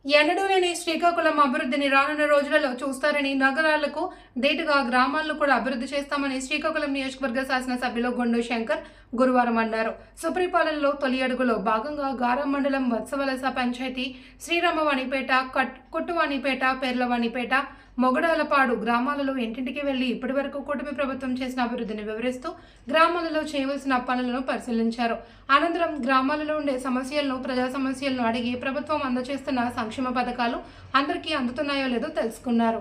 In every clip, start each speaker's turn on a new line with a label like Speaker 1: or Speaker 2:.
Speaker 1: ఎన్నడూ లేని శ్రీకాకుళం అభివృద్ధిని రానున్న రోజులలో చూస్తారని, నగరాలకు దీటుగా గ్రామాలను కూడా అభివృద్ధి చేస్తామని శ్రీకాకుళం నియోజకవర్గ శాసనసభ్యులు గొండు శంకర్ గురువారం అన్నారు. సుపరిపాలనలో తొలి అడుగులో భాగంగా గారం మండలం వత్సవలస పంచాయతీ శ్రీరామవాణిపేట, కొట్టువాణిపేట, పెర్లవాణిపేట, మొగడాలపాడు గ్రామాలలో ఇంటింటికి వెళ్లి ఇప్పటి వరకు కూటమి ప్రభుత్వం చేసిన అభివృద్ధిని వివరిస్తూ గ్రామాలలో చేయవలసిన పనులను పరిశీలించారు. అనంతరం గ్రామాలలో ఉండే సమస్యలను, ప్రజా సమస్యలను అడిగి ప్రభుత్వం అందజేస్తున్న సంక్షేమ పథకాలు అందరికీ అందుతున్నాయో లేదో తెలుసుకున్నారు.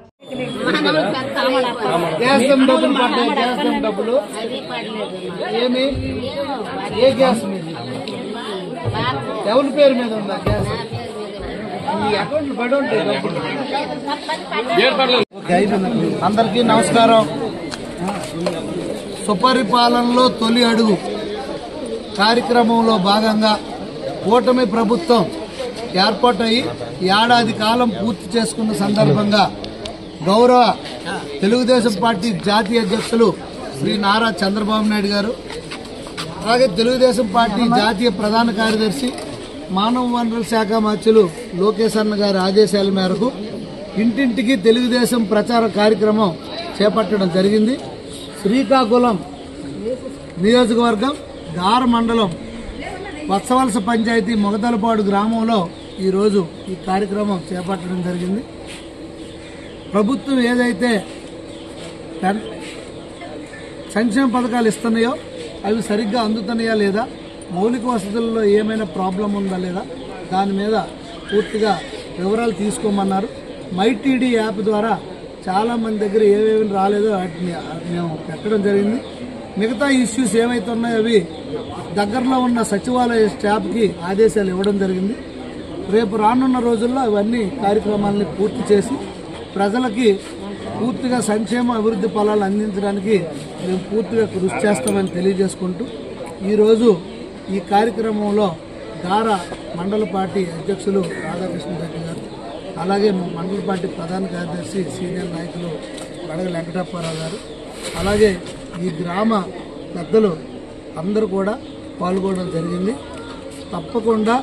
Speaker 2: అందరికీ నమస్కారం. సుపరిపాలనలో తొలి అడుగు కార్యక్రమంలో భాగంగా కూటమి ప్రభుత్వం ఏర్పాటయి ఏడాది కాలం పూర్తి చేసుకున్న సందర్భంగా గౌరవ తెలుగుదేశం పార్టీ జాతీయ అధ్యక్షులు శ్రీ నారా చంద్రబాబు నాయుడు గారు, అలాగే తెలుగుదేశం పార్టీ జాతీయ ప్రధాన కార్యదర్శి మానవ వనరుల శాఖ మంత్రులు లోకేష్ అన్న గారి ఆదేశాల మేరకు ఇంటింటికి తెలుగుదేశం ప్రచార కార్యక్రమం చేపట్టడం జరిగింది. శ్రీకాకుళం నియోజకవర్గం గార మండలం వత్సవలస పంచాయతీ మొగదలపాడు గ్రామంలో ఈరోజు ఈ కార్యక్రమం చేపట్టడం జరిగింది. ప్రభుత్వం ఏదైతే సంక్షేమ పథకాలు ఇస్తున్నాయో అవి సరిగ్గా అందుతున్నాయా లేదా, మౌలిక వసతుల్లో ఏమైనా ప్రాబ్లం ఉందా లేదా, దాని మీద పూర్తిగా వివరాలు తీసుకోమన్నారు. మైటీడీ యాప్ ద్వారా చాలామంది దగ్గర ఏమేమి రాలేదో వాటిని మేము పెట్టడం జరిగింది. మిగతా ఇష్యూస్ ఏవైతే ఉన్నాయో అవి దగ్గరలో ఉన్న సచివాలయ స్టాఫ్కి ఆదేశాలు ఇవ్వడం జరిగింది. రేపు రానున్న రోజుల్లో అవన్నీ కార్యక్రమాలని పూర్తి చేసి ప్రజలకి పూర్తిగా సంక్షేమ అభివృద్ధి ఫలాలు అందించడానికి మేము పూర్తిగా కృషి చేస్తామని తెలియజేసుకుంటూ ఈరోజు ఈ కార్యక్రమంలో గార మండల పార్టీ అధ్యక్షులు రాధాకృష్ణ రెడ్డి గారు, అలాగే మండల పార్టీ ప్రధాన కార్యదర్శి సీనియర్ నాయకులు బడగ వెంకటప్పారావు గారు, అలాగే ఈ గ్రామ పెద్దలు అందరూ కూడా పాల్గొనడం జరిగింది. తప్పకుండా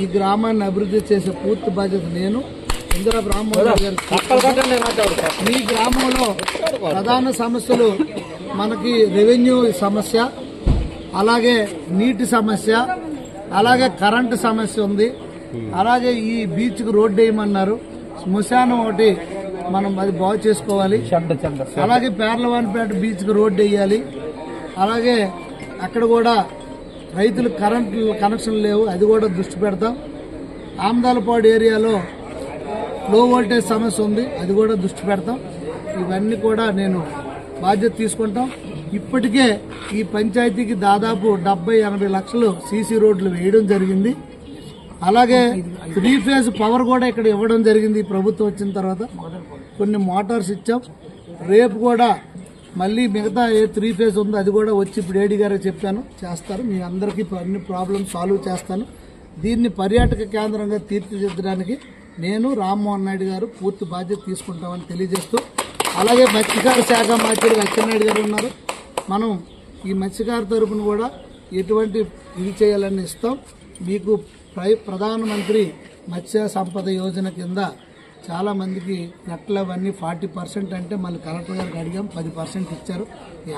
Speaker 2: ఈ గ్రామాన్ని అభివృద్ధి చేసే పూర్తి బాధ్యత నేను ఇందిరా బ్రాహ్మణరావు గారు. మీ గ్రామంలో ప్రధాన సమస్యలు మనకి రెవెన్యూ సమస్య, అలాగే నీటి సమస్య, అలాగే కరెంటు సమస్య ఉంది. అలాగే ఈ బీచ్కు రోడ్డు వేయమన్నారు. శ్మశానం ఒకటి మనం అది బాగు చేసుకోవాలి. అలాగే పేర్లవానిపేట బీచ్కు రోడ్డు వేయాలి. అలాగే అక్కడ కూడా రైతులకు కరెంటు కనెక్షన్ లేవు, అది కూడా దృష్టి పెడతాం. ఆమదాలపాడు ఏరియాలో లో వోల్టేజ్ సమస్య ఉంది, అది కూడా దృష్టి పెడతాం. ఇవన్నీ కూడా నేను బాధ్యత తీసుకుంటాం. ఇప్పటికే ఈ పంచాయతీకి దాదాపు 70-80 లక్షలు సీసీ రోడ్లు వేయడం జరిగింది. అలాగే 3 ఫేజ్ పవర్ కూడా ఇక్కడ ఇవ్వడం జరిగింది. ప్రభుత్వం వచ్చిన తర్వాత కొన్ని మోటార్స్ ఇచ్చాం. రేపు కూడా మళ్ళీ మిగతా 3 ఫేజ్ ఉందో అది కూడా వచ్చి ఇప్పుడు ఏడీ గారికి చెప్పాను, చేస్తారు. మీ అందరికీ అన్ని ప్రాబ్లమ్స్ సాల్వ్ చేస్తాను. దీన్ని పర్యాటక కేంద్రంగా తీర్చిదిద్దడానికి నేను రామ్మోహన్ నాయుడు గారు పూర్తి బాధ్యత తీసుకుంటామని తెలియజేస్తూ, అలాగే మత్స్యకార శాఖ మంత్రి అచ్చెన్నాయుడు గారు ఉన్నారు. మనం ఈ మత్స్యకార తరపున కూడా ఎటువంటి ఇది చేయాలని ఇస్తాం. మీకు ప్రధానమంత్రి మత్స్య సంపద యోజన కింద చాలా మందికి నెట్లు అవన్నీ 40% అంటే మళ్ళీ కలెక్టర్ గారికి అడిగాం, 10% ఇచ్చారు.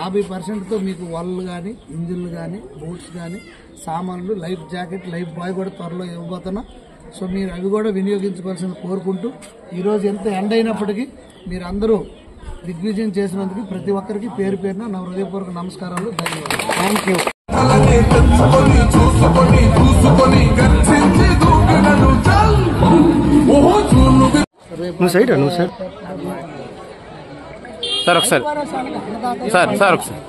Speaker 2: 50%తో మీకు వలలు కానీ, ఇంజిన్లు కానీ, బోట్స్ కానీ, సామాన్లు, లైఫ్ జాకెట్, లైఫ్ బాయ్ కూడా త్వరలో ఇవ్వబోతున్నా. సో మీరు అవి కూడా వినియోగించుకోవాల్సింది కోరుకుంటూ, ఈరోజు ఎంత ఎండ అయినప్పటికీ మీరు అందరూ దిగ్విజయం చేసినందుకు ప్రతి ఒక్కరికి పేరు పేరున నా హృదయపూర్వక నమస్కారాలు, ధన్యవాదాలు. Thank you.
Speaker 3: సార్ ఒకసారి సార్ ఒకసారి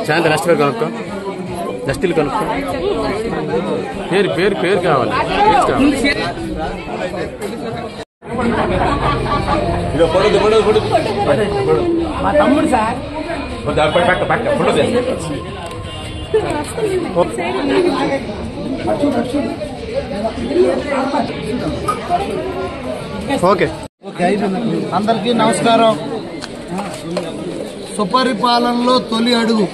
Speaker 3: శాంత నెక్స్ట్ పేరు కనుక్కో, నెక్స్ట్ కనుక్కో. పేరు పేరు పేరు కావాలి.
Speaker 2: మా తమ్ముడు సార్
Speaker 3: ఓకే.
Speaker 2: అందరికీ నమస్కారం. సుపరిపాలనలో తొలి అడుగు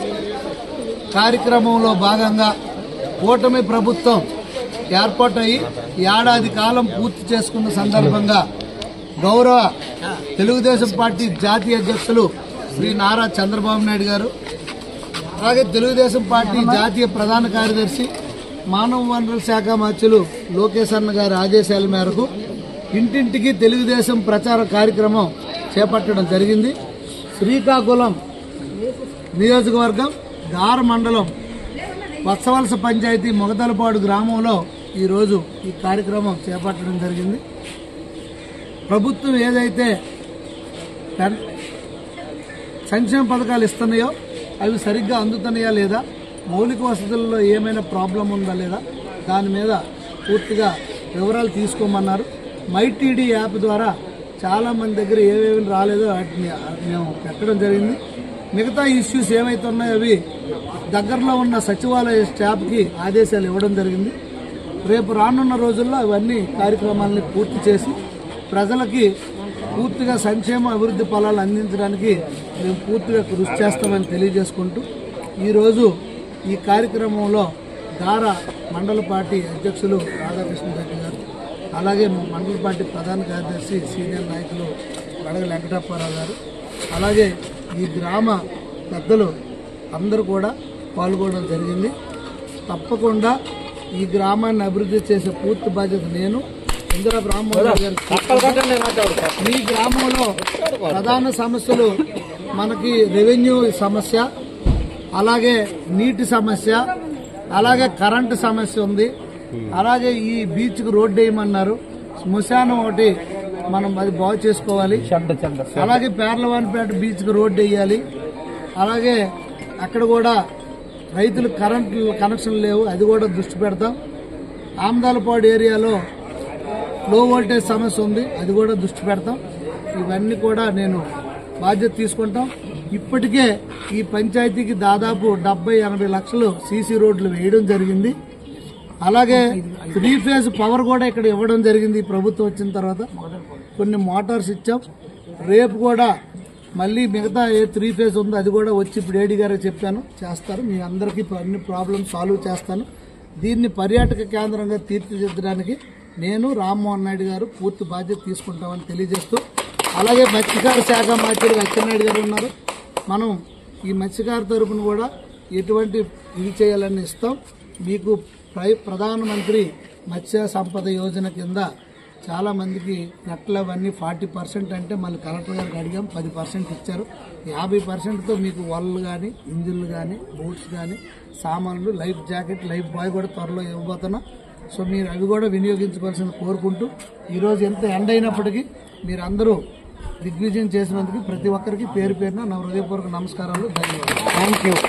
Speaker 2: కార్యక్రమంలో భాగంగా కూటమి ప్రభుత్వం ఏర్పాటయి ఏడాది కాలం పూర్తి చేసుకున్న సందర్భంగా గౌరవ తెలుగుదేశం పార్టీ జాతీయ అధ్యక్షులు శ్రీ నారా చంద్రబాబు నాయుడు గారు, అలాగే తెలుగుదేశం పార్టీ జాతీయ ప్రధాన కార్యదర్శి మానవ వనరుల శాఖ మంత్రులు లోకేష్ అన్న గారి ఆదేశాల మేరకు ఇంటింటికి తెలుగుదేశం ప్రచార కార్యక్రమం చేపట్టడం జరిగింది. శ్రీకాకుళం నియోజకవర్గం గార మండలం వత్సవలస పంచాయతీ మొగతలపాడు గ్రామంలో ఈరోజు ఈ కార్యక్రమం చేపట్టడం జరిగింది. ప్రభుత్వం ఏదైతే సంక్షేమ పథకాలు ఇస్తున్నాయో అవి సరిగ్గా అందుతున్నాయా లేదా, మౌలిక వసతుల్లో ఏమైనా ప్రాబ్లం ఉందా లేదా, దాని మీద పూర్తిగా వివరాలు తీసుకోమన్నారు. మైటీడీ యాప్ ద్వారా చాలామంది దగ్గర ఏమేమి రాలేదో వాటిని మేము పెట్టడం జరిగింది. మిగతా ఇష్యూస్ ఏవైతే ఉన్నాయో అవి దగ్గరలో ఉన్న సచివాలయ స్టాఫ్కి ఆదేశాలు ఇవ్వడం జరిగింది. రేపు రానున్న రోజుల్లో అవన్నీ కార్యక్రమాలని పూర్తి చేసి ప్రజలకి పూర్తిగా సంక్షేమ అభివృద్ధి ఫలాలు అందించడానికి మేము పూర్తిగా కృషి చేస్తామని తెలియజేసుకుంటూ ఈరోజు ఈ కార్యక్రమంలో గార మండల పార్టీ అధ్యక్షులు రాధాకృష్ణ రెడ్డి గారు, అలాగే మండల పార్టీ ప్రధాన కార్యదర్శి సీనియర్ నాయకులు గడగ వెంకటప్పారావు గారు, అలాగే ఈ గ్రామ పెద్దలు అందరూ కూడా పాల్గొనడం జరిగింది. తప్పకుండా ఈ గ్రామాన్ని అభివృద్ధి చేసే పూర్తి బాధ్యత నేను ఇందిరా బ్రాహ్మణ్ గారు. ఈ గ్రామంలో ప్రధాన సమస్యలు మనకి రెవెన్యూ సమస్య, అలాగే నీటి సమస్య, అలాగే కరెంటు సమస్య ఉంది. అలాగే ఈ బీచ్కు రోడ్డు వేయమన్నారు. శ్మశానం ఒకటి మనం అది బాగు చేసుకోవాలి. అలాగే పేర్లవానిపేట బీచ్కి రోడ్డు వేయాలి. అలాగే అక్కడ కూడా రైతులకు కరెంటు కనెక్షన్ లేవు, అది కూడా దృష్టి పెడతాం. ఆమదాలపాడు ఏరియాలో లో వోల్టేజ్ సమస్య ఉంది, అది కూడా దృష్టి పెడతాం. ఇవన్నీ కూడా నేను బాధ్యత తీసుకుంటాం. ఇప్పటికే ఈ పంచాయతీకి దాదాపు 70-80 లక్షలు సీసీ రోడ్లు వేయడం జరిగింది. అలాగే 3 ఫేజ్ పవర్ కూడా ఇక్కడ ఇవ్వడం జరిగింది. ఈ ప్రభుత్వం వచ్చిన తర్వాత కొన్ని మోటార్స్ ఇచ్చాం. రేపు కూడా మళ్ళీ మిగతా ఏ 3 ఫేజ్ ఉందో అది కూడా వచ్చి ఇప్పుడు ఏడీ గారు చెప్పాను చేస్తారు. మీ అందరికీ అన్ని ప్రాబ్లమ్స్ సాల్వ్ చేస్తాను. దీన్ని పర్యాటక కేంద్రంగా తీర్చిదిద్దడానికి నేను రామ్మోహన్ నాయుడు గారు పూర్తి బాధ్యత తీసుకుంటామని తెలియజేస్తూ, అలాగే మత్స్యకార శాఖ మంత్రులు అచ్చెన్నాయుడు గారు ఉన్నారు. మనం ఈ మత్స్యకార తరపున కూడా ఎటువంటి ఇది చేయాలని ఇస్తాం. మీకు ప్రధానమంత్రి మత్స్య సంపద యోజన కింద చాలా మందికి నెట్లు అవన్నీ 40% అంటే మళ్ళీ కలెక్టర్ గారికి అడిగాం, 10% ఇచ్చారు. 50%తో మీకు వలలు కానీ, ఇంజిన్లు కానీ, బోట్స్ కానీ, సామాన్లు, లైఫ్ జాకెట్, లైఫ్ బాయ్ కూడా త్వరలో ఇవ్వబోతున్నా. సో మీరు అవి కూడా వినియోగించుకోవాల్సింది కోరుకుంటూ, ఈరోజు ఎంత ఎండ అయినప్పటికీ మీరందరూ దిగ్విజయం చేసినందుకు ప్రతి ఒక్కరికి పేరు పేరున నా హృదయపూర్వక నమస్కారాలు, ధన్యవాదాలు. Thank you.